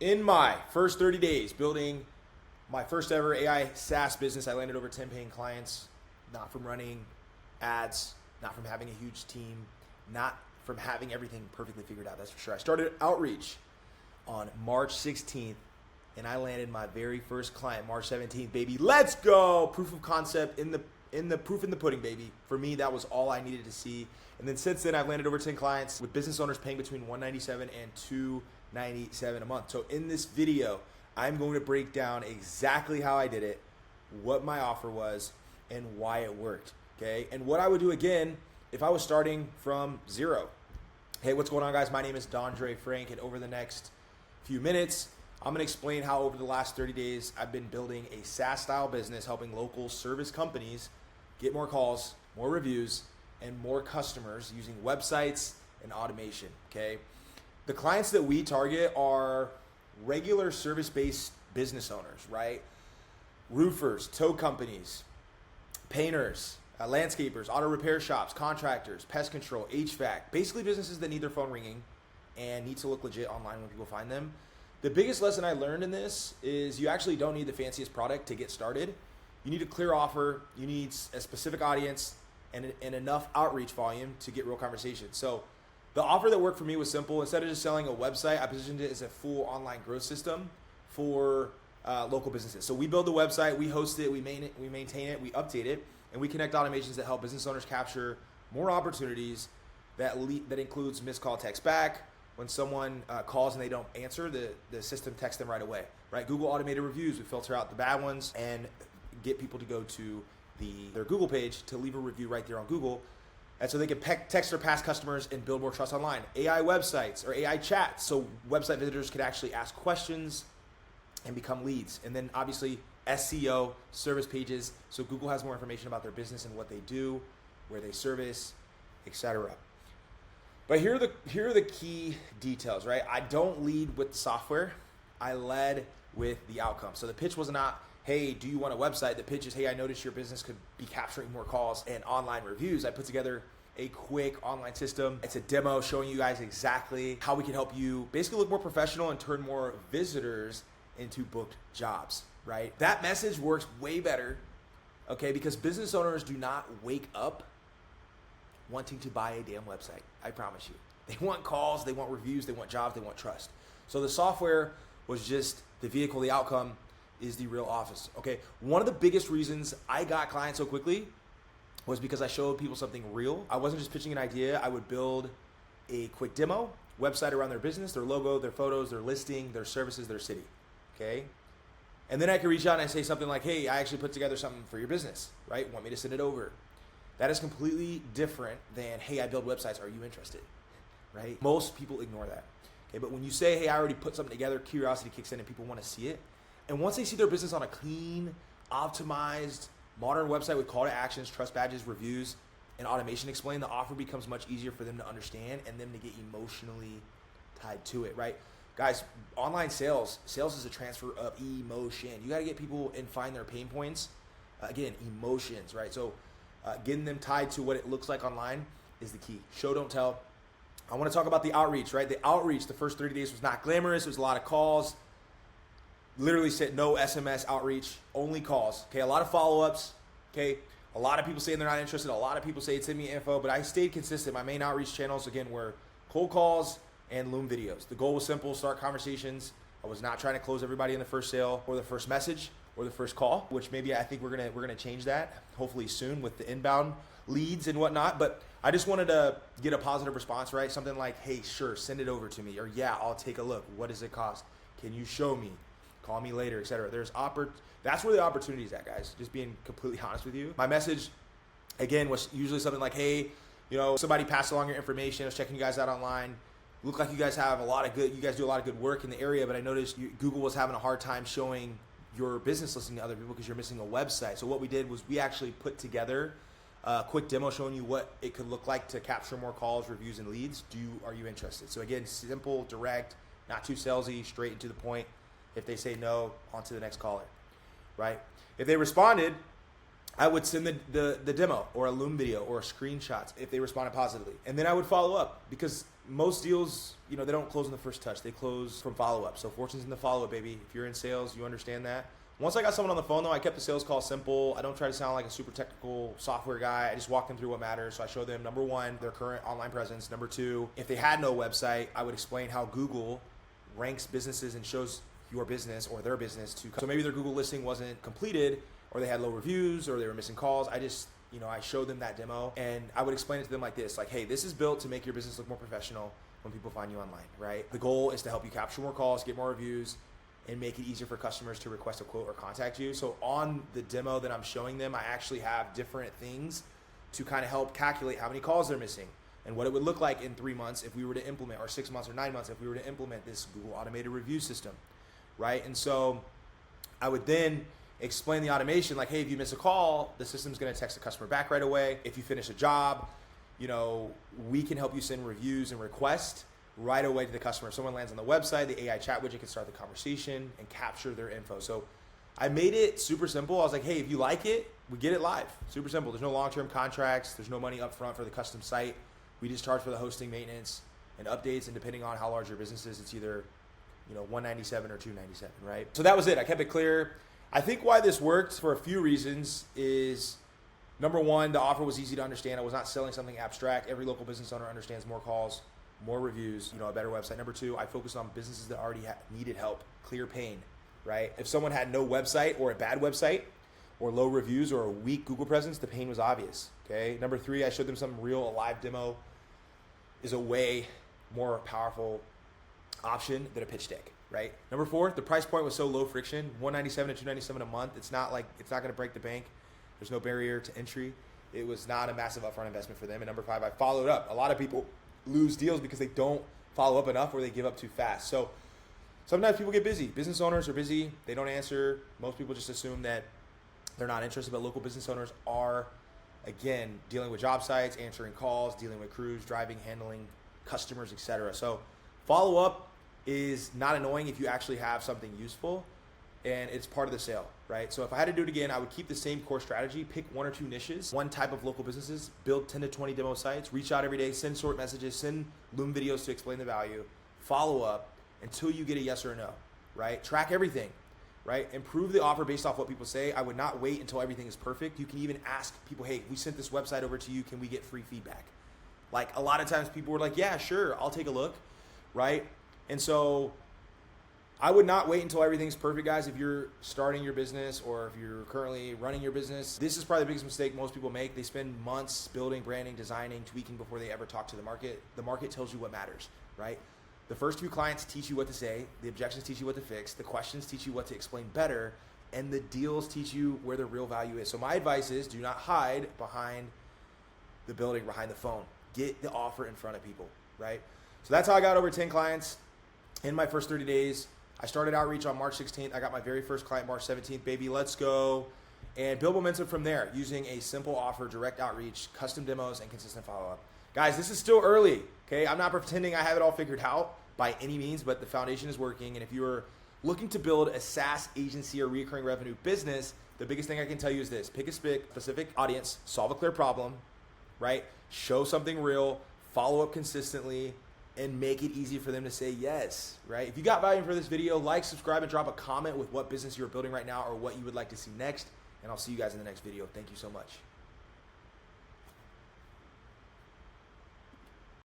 In my first 30 days building my first ever AI SaaS business, I landed over 10 paying clients, not from running ads, not from having a huge team, not from having everything perfectly figured out, that's for sure. I started outreach on March 16th, and I landed my very first client March 17th, baby. Let's go! Proof of concept in the proof in the pudding, baby. For me, that was all I needed to see. And then since then, I've landed over 10 clients with business owners paying between $197 and $297 a month. So in this video, I'm going to break down exactly how I did it, what my offer was, and why it worked, okay? And what I would do again if I was starting from zero. Hey, what's going on, guys? My name is Dondre Frank, and over the next few minutes, I'm gonna explain how over the last 30 days, I've been building a SaaS-style business helping local service companies get more calls, more reviews, and more customers using websites and automation, okay? The clients that we target are regular service-based business owners, right? Roofers, tow companies, painters, landscapers, auto repair shops, contractors, pest control, HVAC, basically businesses that need their phone ringing and need to look legit online when people find them. The biggest lesson I learned in this is you actually don't need the fanciest product to get started. You need a clear offer, you need a specific audience, and enough outreach volume to get real conversations. So the offer that worked for me was simple. Instead of just selling a website, I positioned it as a full online growth system for local businesses. So we build the website, we host it, we maintain it, we update it, and we connect automations that help business owners capture more opportunities. That includes missed call, text back. When someone calls and they don't answer, the system texts them right away, right? Google automated reviews, we filter out the bad ones and get people to go to their Google page to leave a review right there on Google. And so they can text their past customers and build more trust online. AI websites or AI chats, so website visitors can actually ask questions and become leads. And then obviously SEO, service pages, so Google has more information about their business and what they do, where they service, etc. But here are the key details, right? I don't lead with the software. I led with the outcome. So the pitch was not, hey, do you want a website? The pitch is, hey, I noticed your business could be capturing more calls and online reviews. I put together a quick online system. It's a demo showing you guys exactly how we can help you basically look more professional and turn more visitors into booked jobs, right? That message works way better, okay, because business owners do not wake up wanting to buy a damn website. I promise you. They want calls, they want reviews, they want jobs, they want trust. So the software was just the vehicle, the outcome is the real office, okay? One of the biggest reasons I got clients so quickly was because I showed people something real. I wasn't just pitching an idea. I would build a quick demo, website around their business, their logo, their photos, their listing, their services, their city, okay? And then I could reach out and say something like, hey, I actually put together something for your business, right? Want me to send it over? That is completely different than, hey, I build websites, are you interested, right? Most people ignore that, okay? But when you say, hey, I already put something together, curiosity kicks in and people want to see it. And once they see their business on a clean, optimized, modern website with call to actions, trust badges, reviews, and automation explained, the offer becomes much easier for them to understand and them to get emotionally tied to it, right? Guys, online sales is a transfer of emotion. You got to get people and find their pain points. Again, emotions, right? So getting them tied to what it looks like online is the key. Show, don't tell. I want to talk about the outreach, right? The outreach, the first 30 days was not glamorous. It was a lot of calls. Literally said no SMS outreach, only calls. Okay, a lot of follow-ups. Okay, a lot of people saying they're not interested. A lot of people say send me info, but I stayed consistent. My main outreach channels again were cold calls and Loom videos. The goal was simple: start conversations. I was not trying to close everybody in the first sale or the first message or the first call, which maybe I think we're gonna change that hopefully soon with the inbound leads and whatnot. But I just wanted to get a positive response, right? Something like, hey, sure, send it over to me, or yeah, I'll take a look. What does it cost? Can you show me? Call me later, etc. That's where the opportunity is at, guys. Just being completely honest with you. My message, again, was usually something like, hey, somebody passed along your information. I was checking you guys out online. Look like you guys have you guys do a lot of good work in the area, but I noticed Google was having a hard time showing your business listing to other people because you're missing a website. So what we did was we actually put together a quick demo showing you what it could look like to capture more calls, reviews, and leads. Are you interested? So again, simple, direct, not too salesy, straight and to the point. If they say no, on to the next caller, right? If they responded, I would send the demo or a Loom video or screenshots if they responded positively. And then I would follow up, because most deals, they don't close in the first touch. They close from follow-up. So fortune's in the follow-up, baby. If you're in sales, you understand that. Once I got someone on the phone, though, I kept the sales call simple. I don't try to sound like a super technical software guy. I just walk them through what matters. So I show them, number one, their current online presence. Number two, if they had no website, I would explain how Google ranks businesses and shows your business or their business to. So maybe their Google listing wasn't completed, or they had low reviews, or they were missing calls. I showed them that demo, and I would explain it to them like this, like, hey, this is built to make your business look more professional when people find you online, right? The goal is to help you capture more calls, get more reviews, and make it easier for customers to request a quote or contact you. So on the demo that I'm showing them, I actually have different things to kind of help calculate how many calls they're missing and what it would look like in 3 months if we were to implement, or 6 months or 9 months if we were to implement this Google automated review system, right? And so I would then explain the automation, like, hey, if you miss a call, the system's going to text the customer back right away. If you finish a job, we can help you send reviews and requests right away to the customer. If someone lands on the website, the AI chat widget can start the conversation and capture their info. So I made it super simple. I was like, hey, if you like it, we get it live. Super simple. There's no long-term contracts. There's no money up front for the custom site. We just charge for the hosting, maintenance, and updates. And depending on how large your business is, it's either $197 or $297, right? So that was it. I kept it clear. I think why this worked for a few reasons is, number one, the offer was easy to understand. I was not selling something abstract. Every local business owner understands more calls, more reviews, a better website. Number two, I focused on businesses that already needed help, clear pain, right? If someone had no website, or a bad website, or low reviews, or a weak Google presence, the pain was obvious, okay? Number three, I showed them something real. A live demo is a way more powerful option than a pitch deck, right? Number four, the price point was so low friction, $197 to $297 a month. It's not going to break the bank. There's no barrier to entry. It was not a massive upfront investment for them. And number five, I followed up. A lot of people lose deals because they don't follow up enough, or they give up too fast. So sometimes people get busy. Business owners are busy. They don't answer. Most people just assume that they're not interested, but local business owners are, again, dealing with job sites, answering calls, dealing with crews, driving, handling customers, etc. So follow up is not annoying if you actually have something useful, and it's part of the sale, right? So if I had to do it again, I would keep the same core strategy, pick one or two niches, one type of local businesses, build 10 to 20 demo sites, reach out every day, send short messages, send Loom videos to explain the value, follow up until you get a yes or a no, right? Track everything, right? Improve the offer based off what people say. I would not wait until everything is perfect. You can even ask people, hey, we sent this website over to you. Can we get free feedback? Like, a lot of times people were like, yeah, sure, I'll take a look, right? And so I would not wait until everything's perfect, guys. If you're starting your business, or if you're currently running your business, this is probably the biggest mistake most people make. They spend months building, branding, designing, tweaking before they ever talk to the market. The market tells you what matters, right? The first few clients teach you what to say. The objections teach you what to fix. The questions teach you what to explain better. And the deals teach you where the real value is. So my advice is, do not hide behind the building, behind the phone. Get the offer in front of people, right? So that's how I got over 10 clients in my first 30 days. I started outreach on March 16th. I got my very first client March 17th. Baby, let's go. And build momentum from there using a simple offer, direct outreach, custom demos, and consistent follow-up. Guys, this is still early, okay? I'm not pretending I have it all figured out by any means, but the foundation is working. And if you're looking to build a SaaS agency or recurring revenue business, the biggest thing I can tell you is this: pick a specific audience, solve a clear problem, right? Show something real, follow up consistently, and make it easy for them to say yes, right? If you got value for this video, like, subscribe, and drop a comment with what business you're building right now or what you would like to see next. And I'll see you guys in the next video. Thank you so much.